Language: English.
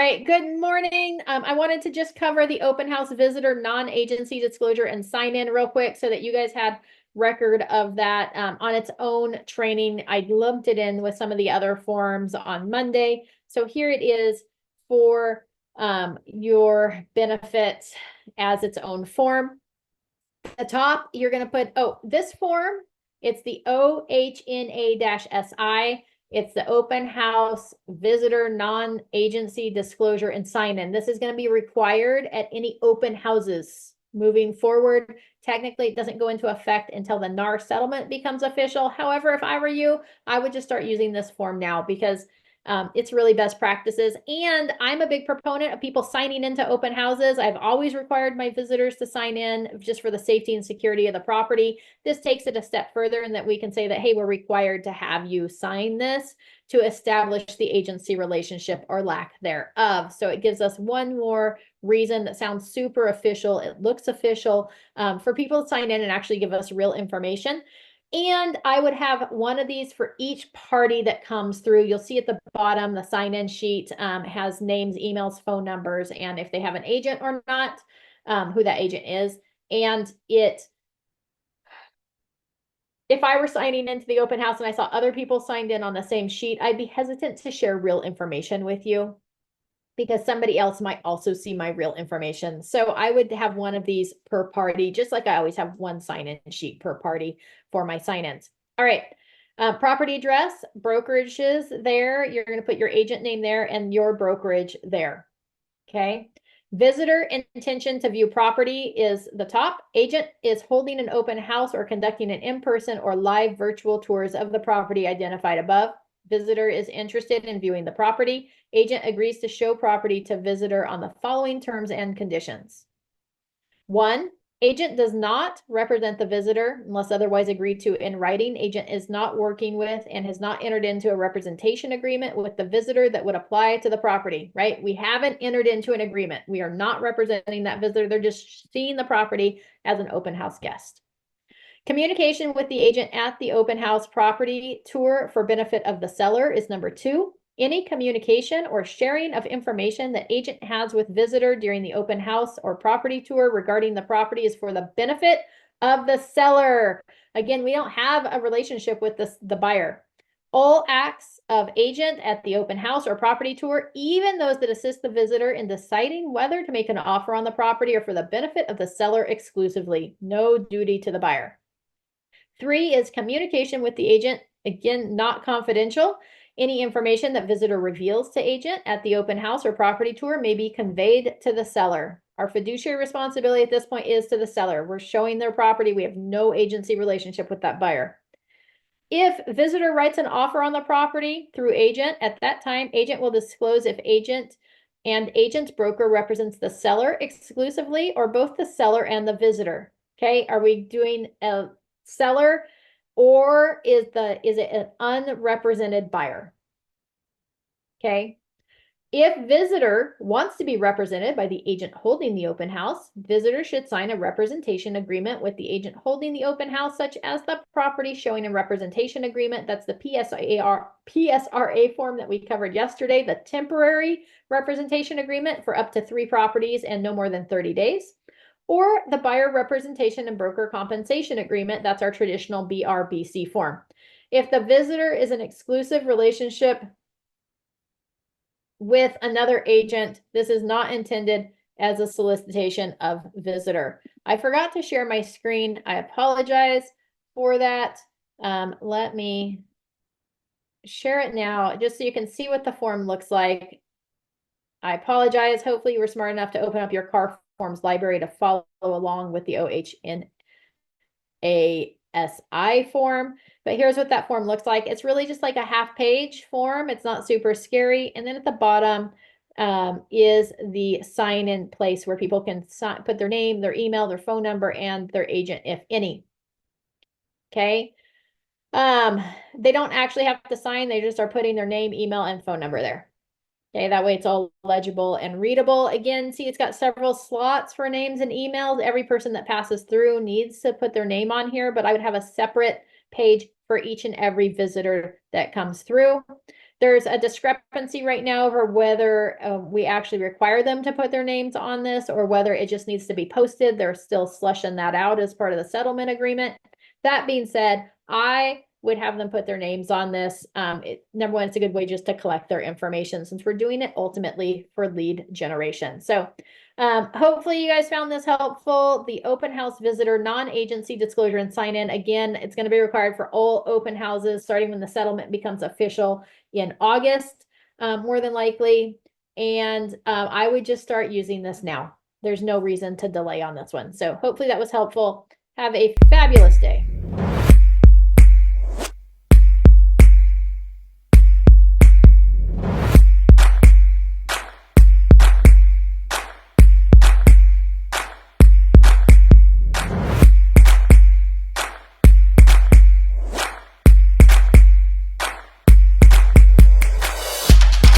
right, good morning. I wanted to just cover the open house visitor non-agency disclosure and sign in real quick so that you guys had record of that on its own training. I lumped it in with some of the other forms on Monday. So here it is for your benefit as its own form. At the top, you're going to put, this form, it's the OHNA-SI. It's the open house visitor non-agency disclosure and sign-in. This is going to be required at any open houses moving forward. Technically, it doesn't go into effect until the NAR settlement becomes official. However, if I were you, I would just start using this form now because it's really best practices. And I'm a big proponent of people signing into open houses. I've always required my visitors to sign in just for the safety and security of the property. This takes it a step further in that we can say that, hey, we're required to have you sign this to establish the agency relationship or lack thereof. So it gives us one more reason that sounds super official. It looks official for people to sign in and actually give us real information. And I would have one of these for each party that comes through. You'll see at the bottom, the sign-in sheet has names, emails, phone numbers, and if they have an agent or not, who that agent is. And if I were signing into the open house and I saw other people signed in on the same sheet, I'd be hesitant to share real information with you because somebody else might also see my real information. So I would have one of these per party, just like I always have one sign-in sheet per party for my sign-ins. All right, property address, brokerages there. You're going to put your agent name there and your brokerage there, okay? Visitor intention to view property is the top. Agent is holding an open house or conducting an in-person or live virtual tours of the property identified above. Visitor is interested in viewing the property. Agent agrees to show property to visitor on the following terms and conditions. 1, agent does not represent the visitor unless otherwise agreed to in writing. Agent is not working with and has not entered into a representation agreement with the visitor that would apply to the property, right? We haven't entered into an agreement. We are not representing that visitor. They're just seeing the property as an open house guest. Communication with the agent at the open house property tour for benefit of the seller is number 2. Any communication or sharing of information that agent has with visitor during the open house or property tour regarding the property is for the benefit of the seller. Again, we don't have a relationship with the buyer. All acts of agent at the open house or property tour, even those that assist the visitor in deciding whether to make an offer on the property, are for the benefit of the seller exclusively. No duty to the buyer. 3 is communication with the agent, again, not confidential. Any information that visitor reveals to agent at the open house or property tour may be conveyed to the seller. Our fiduciary responsibility at this point is to the seller. We're showing their property. We have no agency relationship with that buyer. If visitor writes an offer on the property through agent, at that time, agent will disclose if agent and agent's broker represents the seller exclusively or both the seller and the visitor. Okay, are we doing a seller or is it an unrepresented buyer? Okay. If visitor wants to be represented by the agent holding the open house, visitor should sign a representation agreement with the agent holding the open house, such as the property showing a representation agreement. That's the PSRA form that we covered yesterday, the temporary representation agreement for up to 3 properties and no more than 30 days. Or the buyer representation and broker compensation agreement. That's our traditional BRBC form. If the visitor is an exclusive relationship with another agent, this is not intended as a solicitation of visitor. I forgot to share my screen. I apologize for that. Let me share it now just so you can see what the form looks like. I apologize. Hopefully you were smart enough to open up your CAR Forms library to follow along with the OHNA SI form. But here's what that form looks like. It's really just like a half-page form. It's not super scary. And then at the bottom is the sign-in place where people can put their name, their email, their phone number, and their agent, if any. Okay. They don't actually have to sign. They just are putting their name, email, and phone number there. Okay, that way it's all legible and readable. Again, see, it's got several slots for names and emails. Every person that passes through needs to put their name on here, but I would have a separate page for each and every visitor that comes through. There's a discrepancy right now over whether we actually require them to put their names on this or whether it just needs to be posted. They're still slushing that out as part of the settlement agreement. That being said, I would have them put their names on this. Number one, it's a good way just to collect their information since we're doing it ultimately for lead generation. So hopefully you guys found this helpful. The open house visitor non-agency disclosure and sign in. Again, it's going to be required for all open houses starting when the settlement becomes official in August, more than likely. And I would just start using this now. There's no reason to delay on this one. So hopefully that was helpful. Have a fabulous day.